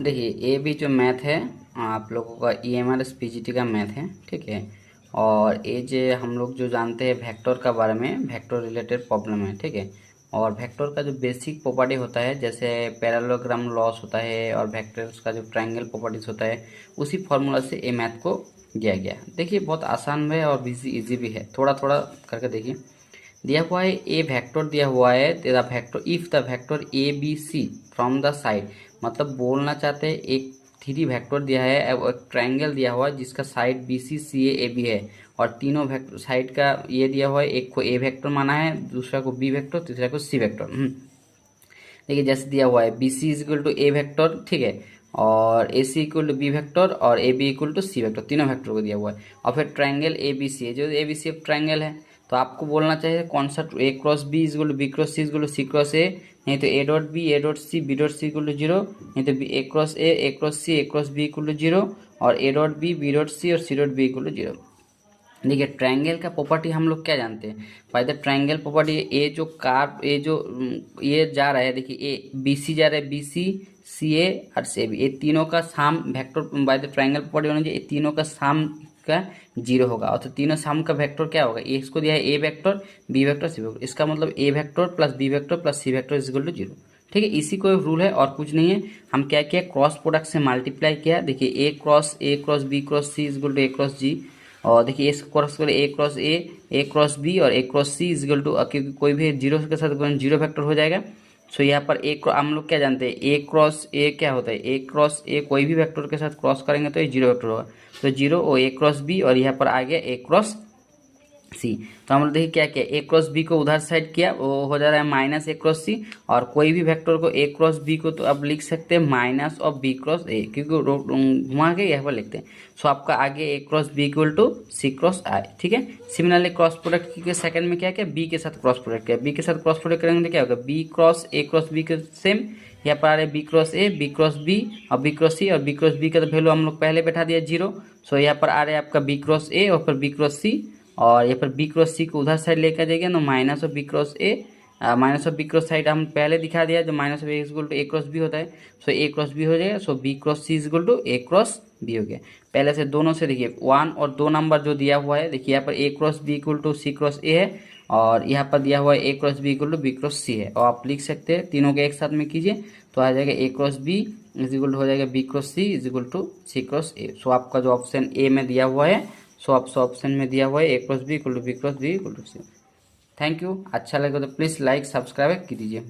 देखिए ये भी जो मैथ है आप लोगों का EMRS PGT का मैथ है, ठीक है। और ये जो हम लोग जो जानते हैं वेक्टर का बारे में, वेक्टर रिलेटेड प्रॉब्लम है, ठीक है। और वेक्टर का जो बेसिक प्रॉपर्टी होता है जैसे पैरेललोग्राम लॉस होता है और वेक्टर्स का जो ट्रायंगल प्रॉपर्टीज होता है उसी फॉर्मूला से ये मैथ को दिया गया। देखिए बहुत आसान है और इजी भी है, थोड़ा थोड़ा करके देखिए। दिया हुआ है ए वेक्टर दिया हुआ है तेरा vector if the vector ABC from the side, मतलब बोलना चाहते हैं एक थ्री वेक्टर दिया है और एक ट्रायंगल दिया हुआ है जिसका साइड BC CA AB है और तीनों वेक्टर साइड का ये दिया हुआ है, एक को A वेक्टर माना है, दूसरा को B वेक्टर, तीसरा को C वेक्टर। देखिए जैसे दिया हुआ है BC is equal to A vector, ठीक है, और AC equal to B vector और AB equal to C vector, तीनों वेक्टर को दिया हुआ है। और फिर ट्रायंगल ABC है, जो ABC एक ट्रायंगल है, तो आपको बोलना चाहिए कौन सा A cross B is equal to B cross C is equal to C cross A, नहीं तो A dot B A dot C B dot C equal to 0, नहीं तो A cross A cross C A cross B equal to 0 और A dot B dot C और C dot B equal to 0। देखिए triangle का property हम लोग क्या जानते हैं, बाय द ट्रायंगल प्रॉपर्टी ये जो कार ये जो ये जा रहा है, देखिए ए BC जा रहा है, BC CA और CB, ये तीनों का साम vector by the triangle property होना चाहिए, ये तीनों का साम का 0 होगा। और तो तीनों साम का वेक्टर क्या होगा, इसको दिया है A vector B vector C vector, इसका मतलब A vector plus B vector plus C vector is equal to 0, ठीक है। इसी को रूल है और कुछ नहीं है। हम क्या किया, क्रॉस प्रोडक्ट से मल्टीप्लाई किया। देखिए A cross B cross C is equal to A cross G, और देखिए इस क्रॉस कर ए क्रॉस बी और A cross C is equal to, क्योंकि कोई भी जीरो के साथ जीरो वेक्टर हो जाएगा। सो यहाँ पर हम लोग क्या जानते हैं A क्रॉस A क्या होता है, A क्रॉस A कोई भी वेक्टर के साथ क्रॉस करेंगे तो ये जीरो वेक्टर होगा, तो जीरो और A क्रॉस B और यहाँ पर आ गया A क्रॉस सी। तो हम लोग देखिए क्या किया, ए क्रॉस बी को उधर साइड किया, वो हो जा रहा है माइनस ए क्रॉस सी, और कोई भी वेक्टर को ए क्रॉस बी को तो अब लिख सकते हैं minus of B cross A, क्योंकि घुमा के यहाँ पर लिखते हैं। सो आपका आगे A cross B equal to C cross I, ठीक है। सिमिलरली क्रॉस प्रोडक्ट के सेकंड में क्या किया, बी के साथ क्रॉस प्रोडक्ट किया, बी के साथ क्रॉस प्रोडक्ट करेंगे तो क्या होगा, B cross A cross B के सेम, यहाँ पर आ रहे B cross A B cross B और बी क्रॉस सी, और बी क्रॉस बी का तो वैल्यू हम लोग पहले बैठा दिया 0। सो यहाँ पर आ रहे आपका बी क्रॉस ए और फिर बी क्रॉस सी, और यहाँ पर बी क्रॉस सी को उधर साइड लेकर जाएगा तो minus of B cross A, minus of B cross side हम पहले दिखा दिया जो minus of A equal to A cross B होता है। सो ए क्रॉस बी हो जाएगा, so B cross C equal to A cross B हो गया। पहले से दोनों से देखिए 1 और 2 नंबर जो दिया हुआ है, देखिए यहाँ पर A cross B equal to C cross A है और यहाँ पर दिया हुआ है A cross B equal to B cross C है, और आप लिख सकते हैं तीनों के एक साथ में कीजिए तो आ जाएगा A cross B is equal to हो जाएगा B cross C is equal to C cross A. So आपका जो ऑप्शन ए में दिया हुआ है, सो आप ऑप्शन में दिया हुआ है A cross B equal to B cross B equal to C. Thank you, अच्छा लगे तो प्लीज़ लाइक सब्सक्राइब कीजिए।